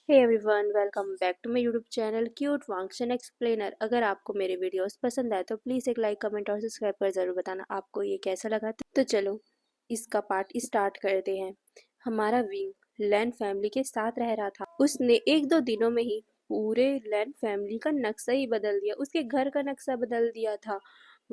Hey everyone, welcome back to my YouTube channel cute function explainer. अगर आपको मेरे videos पसंद आए तो प्लीज़ एक लाइक, कमेंट और सब्सक्राइब कर ज़रूर बताना आपको ये कैसा लगा। तो चलो इसका पार्ट स्टार्ट करते हैं। हमारा विंग लैन फैमिली के साथ रह रहा था। उसने एक दो दिनों में ही पूरे लैन फैमिली का नक्शा ही बदल दिया, उसके घर का नक्शा बदल दिया था।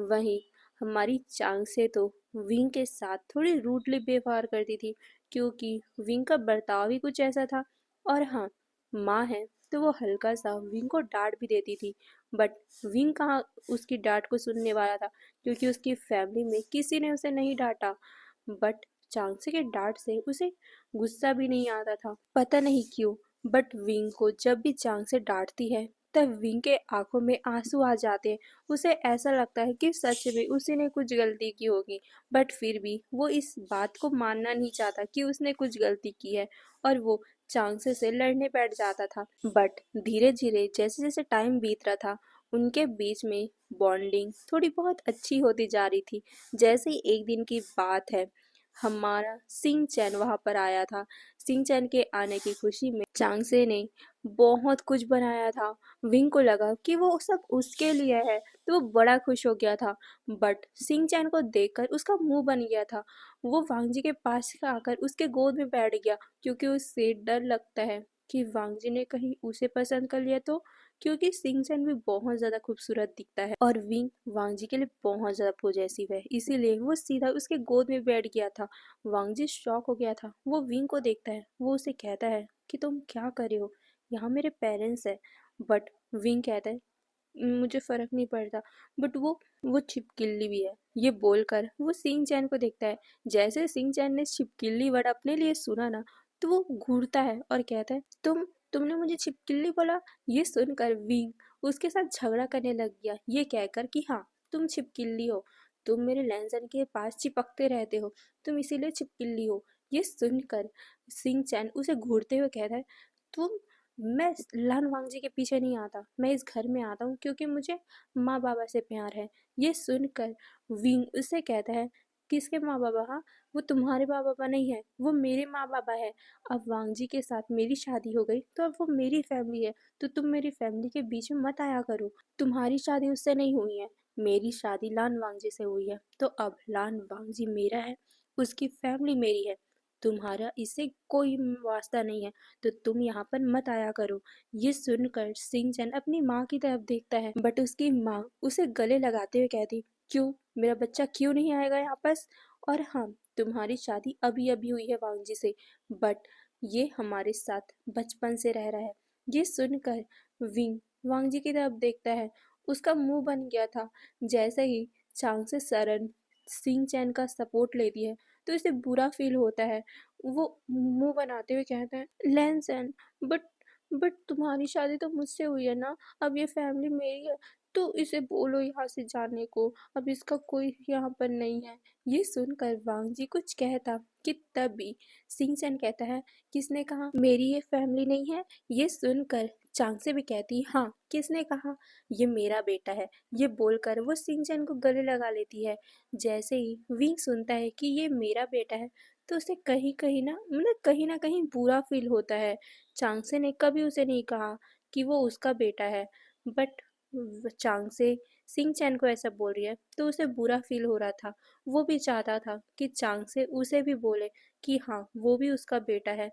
वहीं हमारी चांग से तो विंग के साथ थोड़ी रूडली व्यवहार करती थी, क्योंकि विंग का बर्ताव ही कुछ ऐसा था। और हाँ, माँ है तो वो हल्का सा विंग को डांट भी देती थी, बट विंग कहाँ उसकी डांट को सुनने वाला था, क्योंकि उसकी फैमिली में किसी ने उसे नहीं डांटा। बट चांगसे के डांट से उसे गुस्सा भी नहीं आता था, पता नहीं क्यों। बट विंग को जब भी चांग से डांटती है तब विंग के आंखों में आंसू आ जाते हैं। उसे ऐसा लगता है कि सच में उसी ने कुछ गलती की होगी, बट फिर भी वो इस बात को मानना नहीं चाहता कि उसने कुछ गलती की है, और वो चांगसे से लड़ने बैठ जाता था। बट धीरे धीरे जैसे जैसे टाइम बीत रहा था, उनके बीच में बॉन्डिंग थोड़ी बहुत अच्छी होती जा रही थी। जैसे ही एक दिन की बात है, हमारा सिंह चैन वहां पर आया था। सिंह चैन के आने की खुशी में चांगसे ने बहुत कुछ बनाया था। विंग को लगा कि वो सब उसके लिए है, तो वो बड़ा खुश हो गया था। बट सिंह चैन को देखकर उसका मुंह बन गया था। वो वांगजी के पास आकर उसके गोद में बैठ गया, क्योंकि उससे डर लगता है कि वांगजी ने कहीं उसे पसंद कर लिया तो, क्योंकि सिंचन भी बहुत ज्यादा खूबसूरत दिखता है और विंग वांगजी के लिए बहुत ज्यादा पॉजेसिव है, इसीलिए वो सीधा उसके गोद में बैठ गया था। वांगजी शॉक हो गया था। वो विंग को देखता है, वो उसे कहता है कि तुम क्या कर रहे हो, यहाँ मेरे पेरेंट्स है। बट विंग कहता है मुझे फर्क नहीं पड़ता, बट वो छिपकली भी है। ये बोलकर वो सिंह चैन को देखता है। जैसे सिंह चैन ने छिपकली वर्ड अपने लिए सुना ना, तो वो घूरता है और कहता है तुमने मुझे छिपकली बोला। ये सुनकर विंग उसके साथ झगड़ा करने लग गया, ये कहकर कि हाँ तुम छिपकली हो, तुम मेरे लैंसन के पास चिपकते रहते हो, तुम इसीलिए छिपकली हो। ये सुनकर सिंह चैन उसे घूरते हुए कहता है तुम मैं लान वांगजी के पीछे नहीं आता, मैं इस घर में आता हूँ क्योंकि मुझे माँ बाबा से प्यार है। ये सुनकर विंग उससे कहता है किसके माँ बाबा? हाँ, वो तुम्हारे माँ बाबा नहीं है, वो मेरे माँ बाबा है। अब वांगजी के साथ मेरी शादी हो गई तो अब वो मेरी फैमिली है, तो तुम मेरी फैमिली के बीच में मत आया करो। तुम्हारी शादी उससे नहीं हुई है, मेरी शादी लान वांगजी से हुई है, तो अब लान वांगजी मेरा है, उसकी फैमिली मेरी है, तुम्हारा इससे कोई वास्ता नहीं है, तो तुम यहाँ पर मत आया करो। ये सुनकर सिंचन अपनी माँ की तरफ देखता है, बट उसकी माँ उसे गले लगाते हुए कहती क्यों, मेरा बच्चा क्यों नहीं आएगा यहाँ पास? और हाँ, तुम्हारी शादी अभी अभी हुई है वांगजी से, बट ये हमारे साथ बचपन से रह रहा है। ये सुनकर विंग वांगजी की तरफ देखता है, उसका मुंह बन गया था। जैसे ही चांग से सरन सिंह चैन का सपोर्ट लेती है तो इसे बुरा फील होता है। वो मुंह बनाते हुए कहते हैं लैंसन, बट तुम्हारी शादी तो मुझसे हुई है ना, अब ये फैमिली मेरी है, तो इसे बोलो यहाँ से जाने को, अब इसका कोई यहाँ पर नहीं है। ये सुनकर वांगजी कुछ कहता कि तभी सिंचन कहता है किसने कहा मेरी ये फैमिली नहीं है? ये सुनकर चांगसे भी कहती हाँ, किसने कहा, ये मेरा बेटा है। ये बोलकर वो सिंचन को गले लगा लेती है। जैसे ही विंग सुनता है कि ये मेरा बेटा है, तो उसे कहीं कहीं ना कहीं बुरा फील होता है। चांगसे ने कभी उसे नहीं कहा कि वो उसका बेटा है, बट चांगसे सिंह चैन को ऐसा बोल रही है तो उसे बुरा फील हो रहा था। वो भी चाहता था कि चांगसे उसे भी बोले कि हाँ वो भी उसका बेटा है।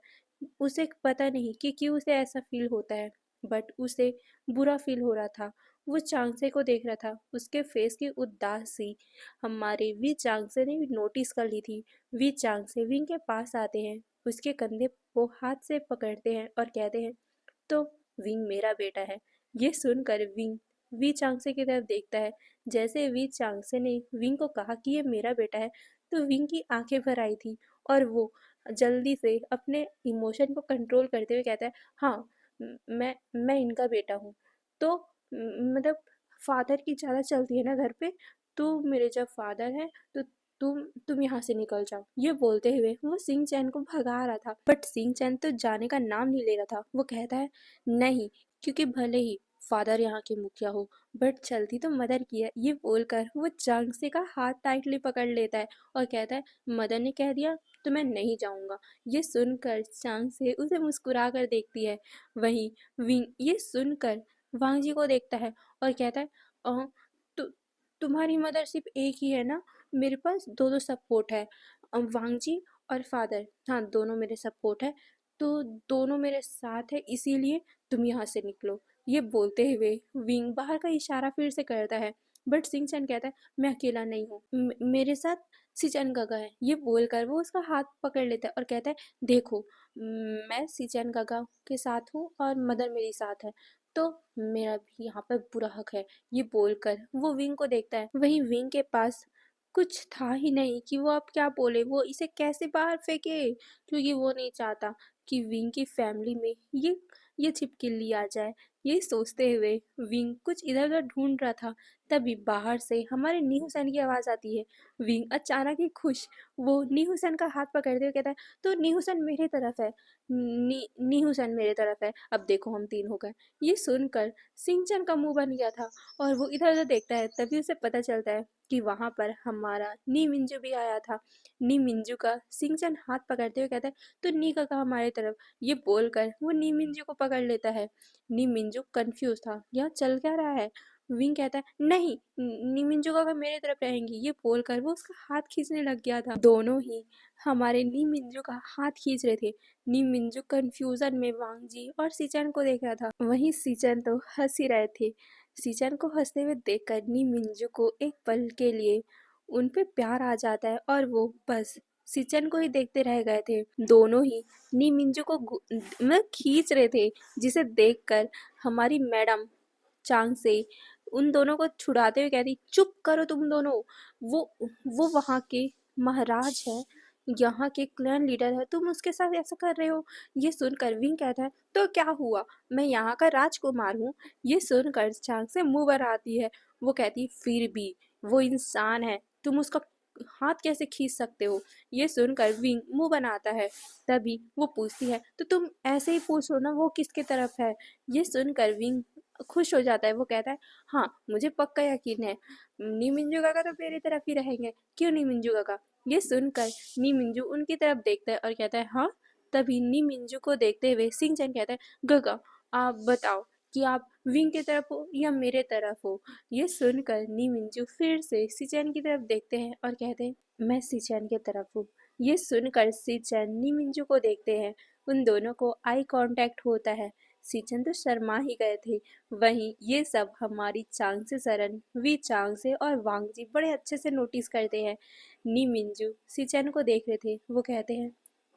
उसे पता नहीं कि क्यों उसे ऐसा फील होता है, बट उसे बुरा फील हो रहा था। वो चांगसे को देख रहा था, उसके फेस की उदासी हमारे वी चांगसे ने भी नोटिस कर ली थी। वी चांगसे विंग के पास आते हैं, उसके कंधे को हाथ से पकड़ते हैं और कहते हैं तो विंग मेरा बेटा है। ये सुनकर विंग वी चांगसे की तरफ देखता है। जैसे वी चांगसे ने विंग को कहा कि ये मेरा बेटा है, तो विंग की आंखें भर आई थी और वो जल्दी से अपने इमोशन को कंट्रोल करते हुए कहता है हाँ, मैं इनका बेटा हूँ। तो मतलब फादर की ज़्यादा चलती है ना घर पे, तो मेरे जब फादर है तो तुम यहाँ से निकल जाओ। ये बोलते हुए वो सिंह चैन को भगा रहा था, बट सिंह चैन तो जाने का नाम नहीं ले रहा था। वो कहता है नहीं, क्योंकि भले ही फादर यहाँ के मुखिया हो, बट चलती तो मदर की है। ये बोलकर वो चांगसे का हाथ टाइटली पकड़ लेता है और कहता है, मदर ने कह दिया तो मैं नहीं जाऊंगा। ये सुनकर चांगसे उसे मुस्कुरा कर देखती है। वहीं विंग ये सुनकर वांग जी को देखता है और कहता है, "अ, तु, तुम्हारी मदर सिर्फ एक ही है ना? मेरे पास दो दो सपोर्ट है, वांग जी और फादर। हाँ, दोनों मेरे सपोर्ट है, तो दोनों मेरे साथ है, इसीलिए तुम यहाँ से निकलो।" ये बोलते हुए विंग बाहर का इशारा फिर से करता है, बट सिंचन कहता है, मैं अकेला नहीं हूँ, मेरे साथ सिचन गगा है। ये बोलकर वो उसका हाथ पकड़ लेता है और कहता है, देखो, मैं सिचन गगा के साथ हूँ और मदर मेरी साथ है, तो मेरा भी यहाँ पर पूरा हक है। ये बोलकर वो विंग को देखता है। वहीं विंग के पास कुछ था ही नहीं कि वो अब क्या बोले, वो इसे कैसे बाहर फेंके, क्योंकि वो नहीं चाहता कि विंग की फैमिली में ये छिपकली आ जाए। ये सोचते हुए विंग कुछ इधर उधर ढूंढ रहा था, तभी बाहर से हमारे नीहू सेन की आवाज़ आती है। विंग अचानक ही खुश वो नीहू सेन का हाथ पकड़ते हुए कहता है, तो नीहू सेन मेरी तरफ है, नीहू सेन मेरे तरफ है, अब देखो हम तीन हो गए। ये सुनकर सिंचन का मुंह बन गया था और वो इधर उधर देखता है, तभी उसे पता चलता है कि वहां पर हमारा नी मिंजू भी आया था। नी मिंजू का सिंचन हाथ पकड़ते हुए कहता है, तो नी काका हमारी तरफ। ये बोलकर वो नी मिंजू को पकड़ लेता है। नी मिंजू कंफ्यूज था, यहाँ चल क्या रहा है। विंग कहता है, नहीं, नी मिंजू काका मेरे तरफ रहेंगी। ये बोलकर वो उसका हाथ खींचने लग गया था। दोनों ही हमारे नी मिंजू का हाथ खींच रहे थे। नी मिंजू कंफ्यूजन में वांग जी और सिचन को देख रहा था। वहीं सिचन तो हंस ही रहे थे। सिचन को हंसते हुए देखकर नी मिंजू को एक पल के लिए उन पे प्यार आ जाता है और वो बस सिचन को ही देखते रह गए थे। दोनों ही नी मिंजू को मतलब खींच रहे थे, जिसे देखकर हमारी मैडम चांग से उन दोनों को छुड़ाते हुए कहती, चुप करो तुम दोनों, वो वो वहाँ के महाराज है, यहाँ के क्लैन लीडर है, तुम उसके साथ ऐसा कर रहे हो। ये सुनकर विंग कहता है, तो क्या हुआ, मैं यहाँ का राजकुमार हूँ। ये सुनकर चांग से मुंह भर आती है। वो कहती, फिर भी वो इंसान है, तुम उसका हाथ कैसे खींच सकते हो। ये सुनकर विंग मुंह बनाता है। तभी वो पूछती है, तो तुम ऐसे ही पूछ लो ना वो किसके तरफ है। ये सुनकर विंग खुश हो जाता है। वो कहता है, हाँ, मुझे पक्का यकीन है, नी मिंजू काका तो मेरी तरफ ही रहेंगे। क्यों नी मिंजू काका। ये सुनकर नी मिंजू उनकी तरफ देखता है और कहता है, हाँ। तभी नी मिंजू को देखते हुए सिंचन कहता है, गगा, आप बताओ कि आप विंग की तरफ हो या मेरे तरफ हो। ये सुनकर नी मिंजू फिर से सिचन की तरफ देखते हैं और कहते हैं, मैं सिचन की तरफ हूँ। ये सुनकर सिचन नी मिंजू को देखते हैं। उन दोनों को आई कांटेक्ट होता है। सिचन तो शर्मा ही गए थे। वहीं ये सब हमारी चांगसे सरन, वी चांगसे और वांगजी बड़े अच्छे से नोटिस करते हैं। नी मिंजू सिचन को देख रहे थे। वो कहते हैं,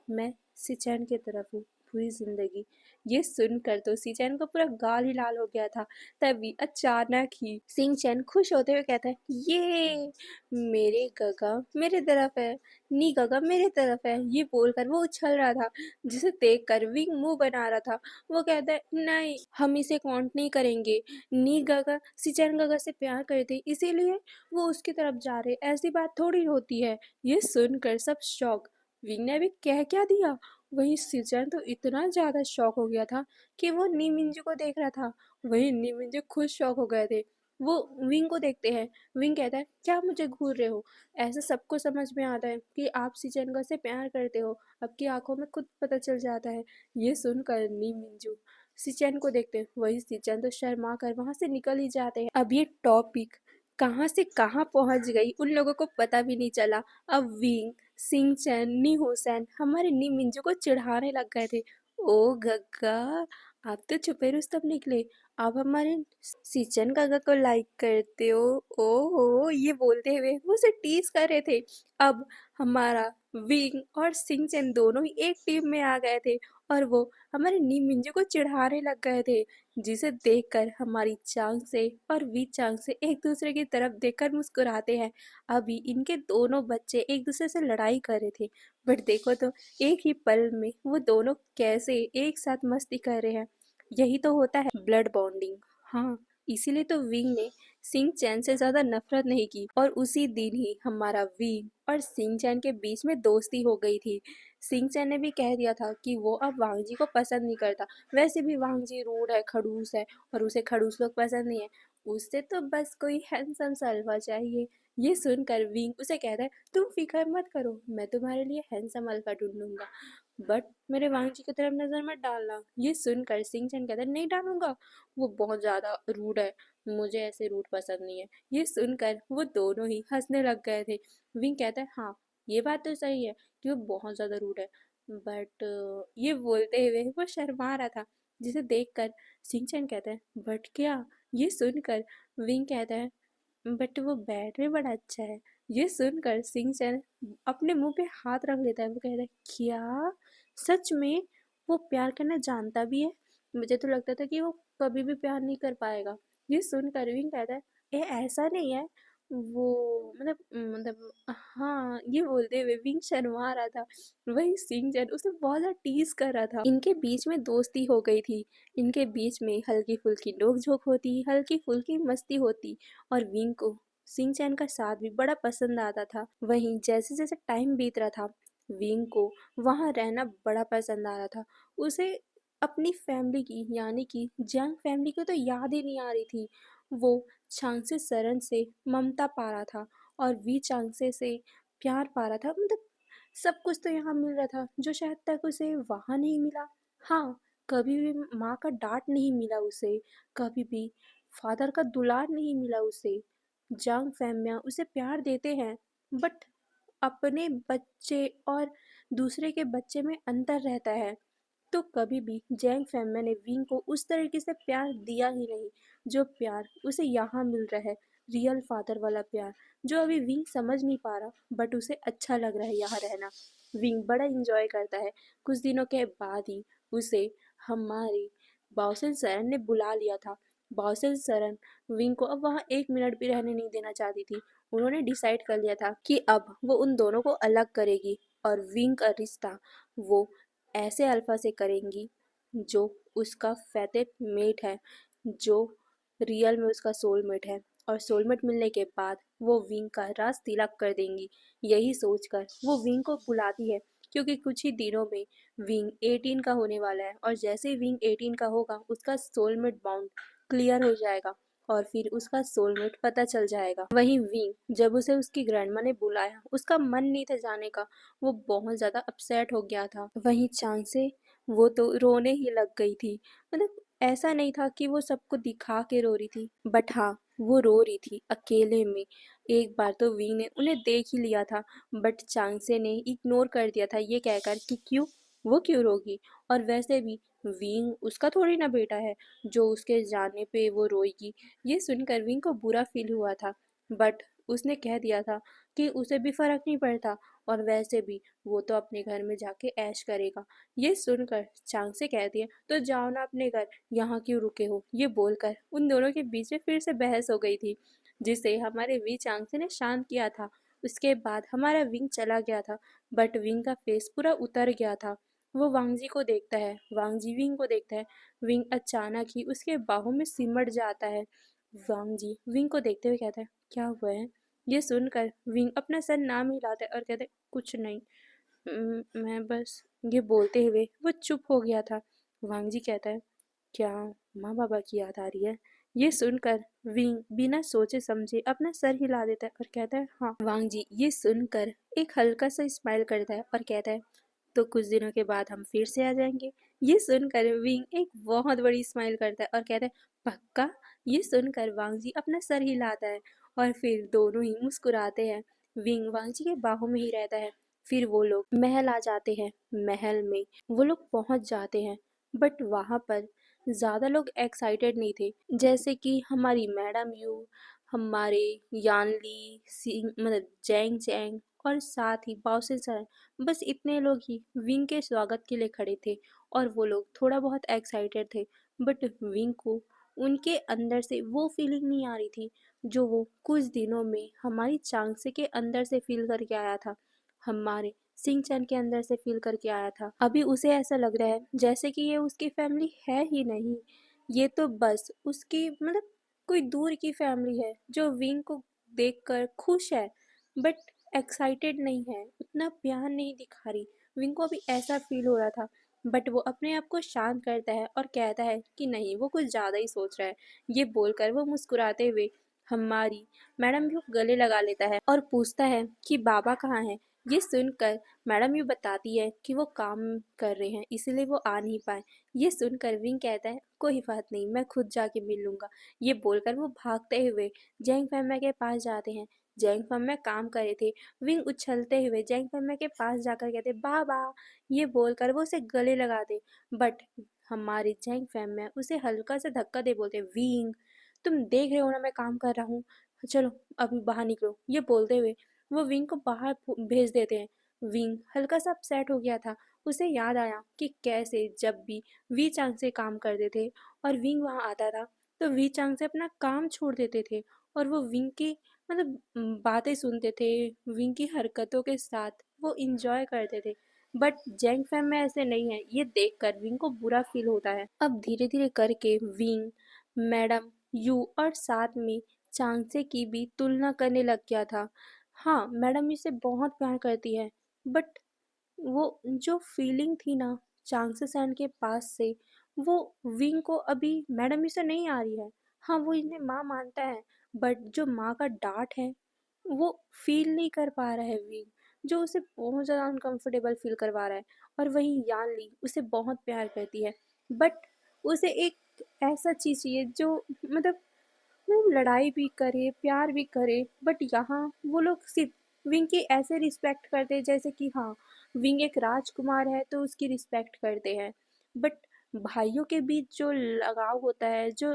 मैं सिचन की तरफ हूँ पूरी जिंदगी। ये सुनकर तो सिचन का पूरा गाल ही लाल हो गया था। तभी अचानक ही सिंह चैन खुश होते हुए कहता है, ये मेरे गगा मेरे तरफ है, नी गगा मेरे तरफ है। ये बोलकर वो उछल रहा था, जिसे देखकर विंग मुंह बना रहा था। वो कहता है, नहीं, हम इसे काउंट नहीं करेंगे। नी गगा सिचन गगा से प्यार करते, इसीलिए वो उसकी तरफ जा रहे, ऐसी बात थोड़ी होती है। ये सुनकर सब शौक, विंग ने भी कह क्या दिया। वहीं सिचन तो इतना ज्यादा शौक हो गया था कि वो नी मिंजू को देख रहा था। वहीं नी मिंजू खुद शौक हो गए थे। वो विंग को देखते हैं। विंग कहता है, क्या मुझे घूर रहे हो। ऐसा सबको समझ में आता है कि आप सिचन से प्यार करते हो, आपकी आंखों में खुद पता चल जाता है। ये सुनकर नी मिंजू सिचन को देखते हैं। वही सिचन तो शर्मा कर वहां से निकल ही जाते हैं। अब ये टॉपिक कहाँ से कहाँ पहुंच गई उन लोगों को पता भी नहीं चला। अब विंग, सिंह चैन, नी हुसैन हमारे नी मिंजू को चिढ़ाने लग गए थे। ओ गग्गा, आप तो छुपे रुस्तम निकले, आप हमारे सिचन गग्गा को लाइक करते हो। ओहो, ये बोलते हुए वो उसे टीज कर रहे थे। अब हमारा विंग और सिंह चैन दोनों ही एक टीम में आ गए थे और वो हमारे नी मिंजू को चिढ़ाने लग गए थे, जिसे देखकर हमारी चांग से और वी चांग से एक दूसरे की तरफ देखकर मुस्कुराते हैं। अभी इनके दोनों बच्चे एक दूसरे से लड़ाई कर रहे थे, बट देखो तो एक ही पल में वो दोनों कैसे एक साथ मस्ती कर रहे हैं। यही तो होता है ब्लड बॉन्डिंग। हाँ, इसीलिए तो विंग ने सिंह चैन से ज्यादा नफरत नहीं की और उसी दिन ही हमारा विंग और सिंह चैन के बीच में दोस्ती हो गई थी। सिंह चैन ने भी कह दिया था कि वो अब वांग जी को पसंद नहीं करता। वैसे भी वांग जी रूड है, खड़ूस है और उसे खड़ूस लोग पसंद नहीं है। उसे तो बस कोई हैंडसम सा अल्फा चाहिए। ये सुनकर विंग उसे कहता है, तुम फिक्र मत करो, मैं तुम्हारे लिए हैंडसम अल्फा ढूंढ लूंगा, बट मेरे वांग जी की तरफ नजर मत डालना। ये सुनकर सिंह चैन कहता है, नहीं डालूंगा, वो बहुत ज्यादा रूड है, मुझे ऐसे रूड पसंद नहीं है। ये सुनकर वो दोनों ही हंसने लग गए थे। विंग कहता है, हाँ ये बात तो सही है कि वो बहुत ज़्यादा रूड है, बट ये बोलते हुए वो शर्मा रहा था, जिसे देखकर सिंचन कहता है, बट क्या? ये सुनकर विंग कहता है, बट वो बैट भी बड़ा अच्छा है। ये सुनकर सिंचन अपने मुंह पे हाथ रख लेता है। वो कहता है, क्या सच में वो प्यार करना जानता भी है? मुझे तो लगता था कि वो कभी भी प्यार नहीं कर पाएगा। ये सुनकर विंग कहता है, ए ऐसा नहीं है, वो मतलब हाँ, ये बोलते हुए विंग शर्मा रहा था। वही सिंचन उसे बहुत ज़्यादा टीज कर रहा था। इनके बीच में दोस्ती हो गई थी। इनके बीच में हल्की फुल्की नोक-झोंक होती, हल्की फुल्की मस्ती होती और विंग को सिंचैन का साथ भी बड़ा पसंद आता था। वहीं जैसे-जैसे टाइम बीत रहा था, विंग को वहाँ रहना बड़ा पसंद आ रहा था। उसे अपनी फैमिली की यानी कि जंग फैमिली की तो याद ही नहीं आ रही थी। वो चांगसे सरन से ममता पा रहा था और वी चांगसे से प्यार पा रहा था। मतलब सब कुछ तो यहाँ मिल रहा था जो शायद तक उसे वहाँ नहीं मिला। हाँ, कभी भी माँ का डाँट नहीं मिला उसे, कभी भी फादर का दुलार नहीं मिला उसे। जांग फैमिया उसे प्यार देते हैं, बट अपने बच्चे और दूसरे के बच्चे में अंतर रहता है। तो कभी भी जैंग फैमिया ने विंग को उस तरीके से प्यार दिया ही नहीं, जो प्यार उसे यहाँ मिल रहा है, रियल फादर वाला प्यार, जो अभी विंग समझ नहीं पा रहा, बट उसे अच्छा लग रहा है यहाँ रहना। विंग बड़ा इंजॉय करता है। कुछ दिनों के बाद ही उसे हमारे बाउसेन सरन ने बुला लिया था। बाउसेन सरन विंग को अब वहाँ 1 मिनट भी रहने नहीं देना चाहती थी। उन्होंने डिसाइड कर लिया था कि अब वो उन दोनों को अलग करेगी और विंग का रिश्ता वो ऐसे अल्फा से करेंगी जो उसका फैटेड मेट है, जो रियल में उसका सोलमेट है, और सोलमेट मिलने के बाद वो विंग का राज तिलक कर देंगी। यही सोचकर वो विंग को बुलाती है, क्योंकि कुछ ही दिनों में विंग 18 का होने वाला है और जैसे ही विंग 18 का होगा उसका सोलमेट बाउंड क्लियर हो जाएगा और फिर उसका सोलमेट पता चल जाएगा। वहीं विंग जब उसे उसकी ग्रैंडमा ने बुलाया, उसका मन नहीं था जाने का, वो बहुत ज़्यादा अपसेट हो गया था। वहीं चांसे वो तो रोने ही लग गई थी। मतलब ऐसा नहीं था कि वो सबको दिखा के रो रही थी, बट हाँ वो रो रही थी अकेले में। एक बार तो विंग ने उन्हें देख ही लिया था, बट चांगसे ने इग्नोर कर दिया था ये कहकर कि क्यों, वो क्यों रोगी, और वैसे भी विंग उसका थोड़ी ना बेटा है जो उसके जाने पे वो रोएगी। ये सुनकर विंग को बुरा फील हुआ था, बट उसने कह दिया था कि उसे भी फर्क नहीं पड़ता और वैसे भी वो तो अपने घर में जाके ऐश करेगा। ये सुनकर चांग से कह दिया, तो जाओ ना अपने घर, यहाँ क्यों रुके हो। ये बोलकर उन दोनों के बीच में फिर से बहस हो गई थी, जिसे हमारे वी चांगसे ने शांत किया था। उसके बाद हमारा विंग चला गया था, बट विंग का फेस पूरा उतर गया था। वो वांगजी को देखता है, वांगजी विंग को देखता है। विंग अचानक ही उसके बाहों में सिमट जाता है। वांगजी विंग को देखते हुए कहता है, क्या हुआ है? ये सुनकर विंग अपना सर नाम हिलाता है और कहता है, कुछ नहीं, मैं बस, ये बोलते हुए वो चुप हो गया था। वांगजी कहता है, क्या माँ बाबा की याद आ रही है? ये सुनकर विंग बिना सोचे समझे अपना सर हिला देता है और कहता है, हाँ। वांगजी ये सुनकर एक हल्का सा स्माइल करता है और कहता है, तो कुछ दिनों के बाद हम फिर से आ जाएंगे। ये सुनकर विंग एक बहुत बड़ी स्माइल करता है और कहता है, पक्का? ये सुनकर वांगजी अपना सर हिलाता है और फिर दोनों ही मुस्कुराते हैं। विंग वांगजी के बाहों में ही रहता है। फिर वो लोग महल आ जाते हैं। महल में वो लोग पहुंच जाते हैं, बट वहां पर ज्यादा लोग एक्साइटेड नहीं थे। जैसे कि हमारी मैडम यू, हमारे यानली सिंह, मतलब जैंग जैंग, और साथ ही बाउसे सर, बस इतने लोग ही विंग के स्वागत के लिए खड़े थे और वो लोग थोड़ा बहुत एक्साइटेड थे। बट विंग को उनके अंदर से वो फीलिंग नहीं आ रही थी जो वो कुछ दिनों में हमारी चांगसे के अंदर से फील करके आया था, हमारे सिंह चैन के अंदर से फील करके आया था। अभी उसे ऐसा लग रहा है जैसे कि ये उसकी फैमिली है ही नहीं, ये तो बस उसकी मतलब कोई दूर की फैमिली है जो विंग को देखकर खुश है, बट एक्साइटेड नहीं है, उतना प्यार नहीं दिखा रही। विंग को अभी ऐसा फील हो रहा था, बट वो अपने आप को शांत करता है और कहता है कि नहीं, वो कुछ ज़्यादा ही सोच रहा है। ये बोलकर वो मुस्कुराते हुए हमारी मैडम को गले लगा लेता है और पूछता है कि बाबा कहाँ हैं। ये सुनकर मैडम ये बताती है कि वो काम कर रहे हैं, इसीलिए वो आ नहीं पाए। ये सुनकर विंग कहता है कोई बात नहीं, मैं खुद जाके मिल लूँगा। ये बोलकर वो भागते हुए जैंग फैमिली के पास जाते हैं। जैंग फैमिली काम कर रहे थे। विंग उछलते हुए जैंग फैमिली के पास जाकर कहते बाबा। ये बोलकर वो उसे गले लगाते, बट हमारी जैंग फैमिली उसे हल्का सा धक्का दे बोलते विंग, तुम देख रहे हो ना मैं काम कर रहा हूँ, चलो अभी बाहर निकलो। ये बोलते हुए वो विंग को बाहर भेज देते हैं। विंग हल्का सा अपसेट हो गया था। उसे याद आया कि कैसे जब भी वी चांग से काम करते थे और विंग वहाँ आता था, तो वी चांग से अपना काम छोड़ देते थे और वो विंग की मतलब बातें सुनते थे। विंग की हरकतों के साथ वो इंजॉय करते थे। बट जैंग फैम में ऐसे नहीं है। ये देखकर विंग को बुरा फील होता है। अब धीरे धीरे करके विंग मैडम यू और साथ में चांगसे की भी तुलना करने लग गया था। हाँ, मैडम इसे बहुत प्यार करती है, बट वो जो फीलिंग थी ना चांगसे सैन के पास से, वो विंग को अभी मैडम ही से नहीं आ रही है। हाँ, वो इन्हें माँ मानता है, बट जो माँ का डांट है वो फील नहीं कर पा रहा है विंग, जो उसे बहुत ज़्यादा अनकंफर्टेबल फील करवा रहा है। और वहीं यान ली उसे बहुत प्यार करती है, बट उसे एक ऐसा चीज़ चाहिए जो मतलब वो लड़ाई भी करे, प्यार भी करे, बट यहाँ वो लोग सिर्फ विंग की ऐसे रिस्पेक्ट करते हैं जैसे कि हाँ, विंग एक राजकुमार है तो उसकी रिस्पेक्ट करते हैं। बट भाइयों के बीच जो लगाव होता है, जो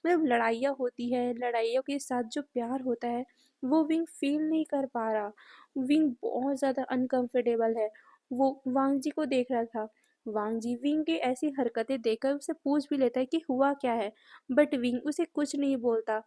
मतलब लड़ाइयाँ होती है, लड़ाइयों के साथ जो प्यार होता है, वो विंग फील नहीं कर पा रहा। विंग बहुत ज़्यादा अनकंफर्टेबल है। वो वांग जी को देख रहा था। वांग जी विंग की ऐसी हरकतें देखकर उससे पूछ भी लेता है कि हुआ क्या है, बट विंग उसे कुछ नहीं बोलता।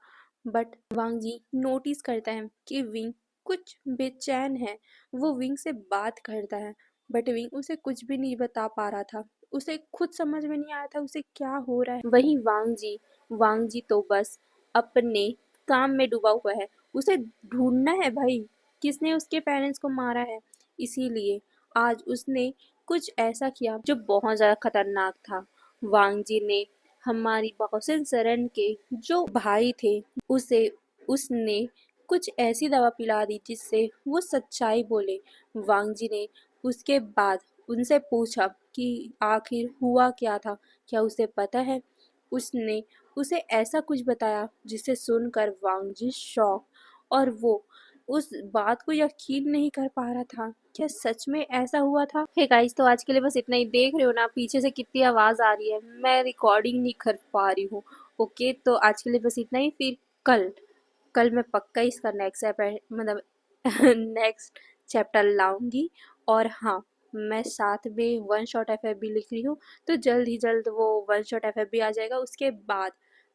बट वांग जी नोटिस करता है कि विंग कुछ बेचैन है। वो विंग से बात करता है, बट विंग उसे कुछ भी नहीं बता पा रहा था। उसे खुद समझ में नहीं आया था उसे क्या हो रहा है। वहीं वांग जी तो बस अपने काम में डूबा हुआ है। उसे ढूंढना है भाई, किसने उसके पेरेंट्स को मारा है। इसीलिए आज उसने कुछ ऐसा किया जो बहुत ज़्यादा खतरनाक था। वांग जी ने हमारी बहुसन सरन के जो भाई थे, उसे उसने कुछ ऐसी दवा पिला दी जिससे वो सच्चाई बोले। वांग जी ने उसके बाद उनसे पूछा कि आखिर हुआ क्या था, क्या उसे पता है। उसने उसे ऐसा कुछ बताया जिसे सुनकर वांग जी शॉक, और वो उस बात को यकीन नहीं कर पा रहा था। क्या सच में ऐसा हुआ था? हे गाइस, तो आज के लिए बस इतना ही। देख रहे हो ना पीछे से कितनी आवाज़ आ रही है, मैं रिकॉर्डिंग नहीं कर पा रही हूँ। ओके, तो आज के लिए बस इतना ही। फिर कल कल मैं पक्का इसका नेक्स्ट मतलब नेक्स्ट चैप्टर लाऊंगी। और हाँ, मैं साथ में वन शॉट एफ भी लिख रही हूँ, तो जल्द ही जल्द वो वन शॉट एफ भी आ जाएगा। उसके बाद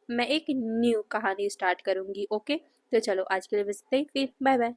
मैं एक न्यू कहानी स्टार्ट करूँगी। ओके, तो चलो आज के लिए बस इतना ही। फिर बाय बाय।